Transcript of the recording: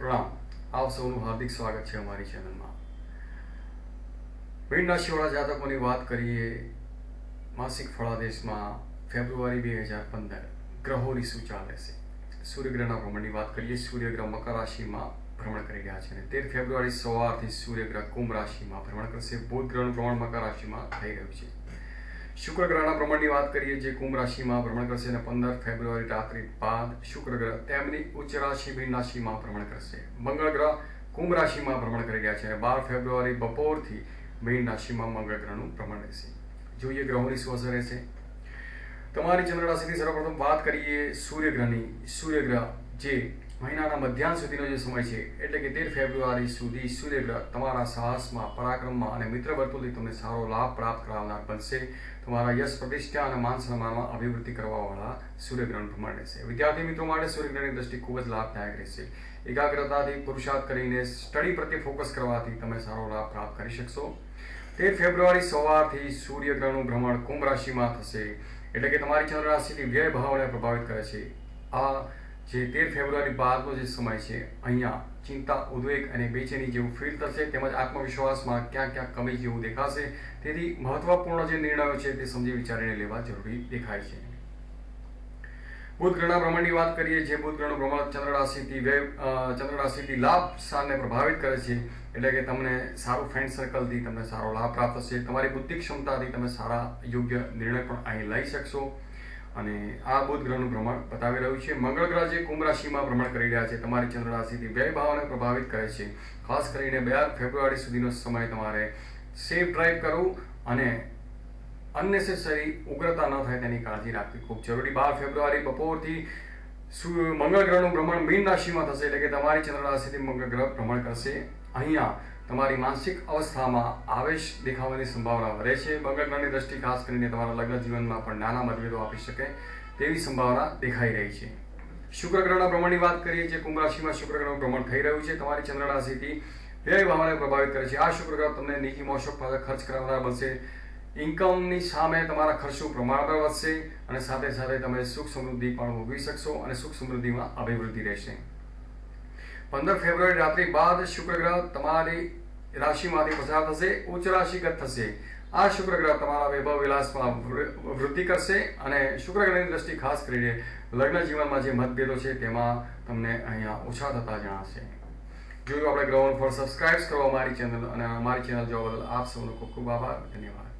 પ્રણામ, આપ સૌનું હાર્દિક સ્વાગત છે અમારી ચેનલમાં। મીન રાશિવાળા જાતકોની વાત કરીએ માસિક ફળાદેશમાં ફેબ્રુઆરી 2015 ગ્રહોની શું ચાલે છે। સૂર્યગ્રહના ભ્રમણની વાત કરીએ। સૂર્યગ્રહ મકર રાશિમાં ભ્રમણ કરી રહ્યા છે અને 13 ફેબ્રુઆરી સવારથી સૂર્યગ્રહ કુંભ રાશિમાં ભ્રમણ કરશે। બુધ ગ્રહનું ભ્રમણ મકર રાશિમાં થઈ રહ્યું છે। શુક્ર ગ્રહના ભ્રમણની વાત કરીએ જે કુંભ રાશિમાં ભ્રમણ કરશે અને 15 ફેબ્રુઆરી રાત્રિ બાદ શુક્ર ગ્રહ તેમની ઉચ્ચ રાશિ મીન રાશિમાં ભ્રમણ કરશે। મંગળ ગ્રહ કુંભ રાશિમાં ભ્રમણ કરી રહ્યા છે અને 12 ફેબ્રુઆરી બપોરથી મીન રાશિમાં મંગળ ગ્રહનું ભ્રમણ રહેશે। જોઈએ ગ્રહોની શું અસર રહેશે તમારી ચંદ્ર રાશિની। સર્વપ્રથમ વાત કરીએ સૂર્યગ્રહની। સૂર્યગ્રહ જે મહિનાના મધ્યાહન સુધીનો જે સમય છે એટલે કે 13 ફેબ્રુઆરી સુધી સૂર્યગ્રહ તમારા સાહસમાં, પરાક્રમમાં અને મિત્ર વર્તુળથી તમને સારો લાભ પ્રાપ્ત કરાવનાર બનશે। તમારા યશ, પ્રતિષ્ઠા અને માન સન્માનમાં અભિવૃદ્ધિ કરવાવાળા સૂર્યગ્રહનું ભ્રમણ રહેશે। વિદ્યાર્થી મિત્રો માટે સૂર્યગ્રહની દ્રષ્ટિ ખૂબ જ લાભદાયક રહેશે। એકાગ્રતાથી પુરુષાર્થ કરીને સ્ટડી પ્રત્યે ફોકસ કરવાથી તમે સારો લાભ પ્રાપ્ત કરી શકશો। 13 ફેબ્રુઆરી સવારથી સૂર્યગ્રહનું ભ્રમણ કુંભ રાશિમાં થશે એટલે કે તમારી ચંદ્ર રાશિથી વ્યય ભાવને પ્રભાવિત કરે છે। આ જે 13 ફેબ્રુઆરી બાદનો જે સમય છે અહીંયા ચિંતા, ઉદ્વેગ અને બેચેની જેવું ફીલ થશે તેમજ આત્મવિશ્વાસમાં ક્યાંક કમી જેવું દેખાશે। તેથી મહત્વપૂર્ણ જે નિર્ણયો છે તે સમજી વિચારીને લેવા જરૂરી દેખાય છે। બુધ ગ્રહના ભ્રમણની વાત કરીએ જે બુધ ગ્રહનું ભ્રમણ ચંદ્ર રાશિથી લાભ સ્થાનને પ્રભાવિત કરે છે એટલે કે તમને સારું ફ્રેન્ડ સર્કલથી તમને સારો લાભ પ્રાપ્ત થશે। તમારી બુદ્ધિ ક્ષમતાથી તમે સારા યોગ્ય નિર્ણય પણ અહીં લઈ શકશો અને આ બુધ ગ્રહનું ભ્રમણ બતાવી રહ્યું છે। મંગળ ગ્રહ જે કુંભ રાશિમાં ભ્રમણ કરી રહ્યા છે તમારી ચંદ્ર રાશિથી વ્યય ભાવને પ્રભાવિત કરે છે। ખાસ કરીને 12 ફેબ્રુઆરી સુધીનો સમય તમારે સેફ ડ્રાઈવ કરવું અને અનનેસેસરી ઉગ્રતા ન થાય તેની કાળજી રાખવી ખૂબ જરૂરી। 12 ફેબ્રુઆરી બપોરથી મંગળ ગ્રહનું ભ્રમણ મીન રાશિમાં થશે એટલે કે તમારી ચંદ્ર રાશિથી મંગળ ગ્રહ ભ્રમણ કરશે। અહીંયા તમારી માનસિક અવસ્થામાં આવેશ દેખાવાની સંભાવના વધે છે। મંગળ ગ્રહની દ્રષ્ટિ ખાસ કરીને તમારા લગ્ન જીવનમાં પણ નાના મતભેદો આપી શકે તેવી સંભાવના દેખાઈ રહી છે। શુક્ર ગ્રહના ભ્રમણની વાત કરીએ જે કુંભ રાશિમાં શુક્ર ગ્રહનું ભ્રમણ થઈ રહ્યું છે તમારી ચંદ્ર રાશિથી વ્યય ભાવને પ્રભાવિત કરે છે। આ શુક્ર ગ્રહ તમને નીચી મોસક પાસે ખર્ચ કરાવનાર બનશે। ઇન્કમની સામે તમારા ખર્ચનું પ્રમાણ પણ વધશે અને સાથે સાથે તમે સુખ સમૃદ્ધિ પણ ભોગવી શકશો અને સુખ સમૃદ્ધિમાં અભિવૃદ્ધિ રહેશે। 15 ફેબ્રુઆરી રાત્રિ બાદ શુક્ર ગ્રહ તમારી રાશિમાંથી પસાર થશે, ઉચ્ચ રાશિગત થશે। આ શુક્ર ગ્રહ તમારા વૈભવ વિલાસમાં વૃદ્ધિ કરશે અને શુક્ર ગ્રહની દ્રષ્ટિ ખાસ કરીને લગ્ન જીવનમાં જે મતભેદો છે તેમાં તમને અહીંયા ઓછા થતા જણાશે। જોયું આપણે ગ્રહોનું ફળ। સબસ્ક્રાઇબ કરો અમારી ચેનલ અને અમારી ચેનલ જોવા બદલ આપ સૌનો ખૂબ ખૂબ આભાર, ધન્યવાદ।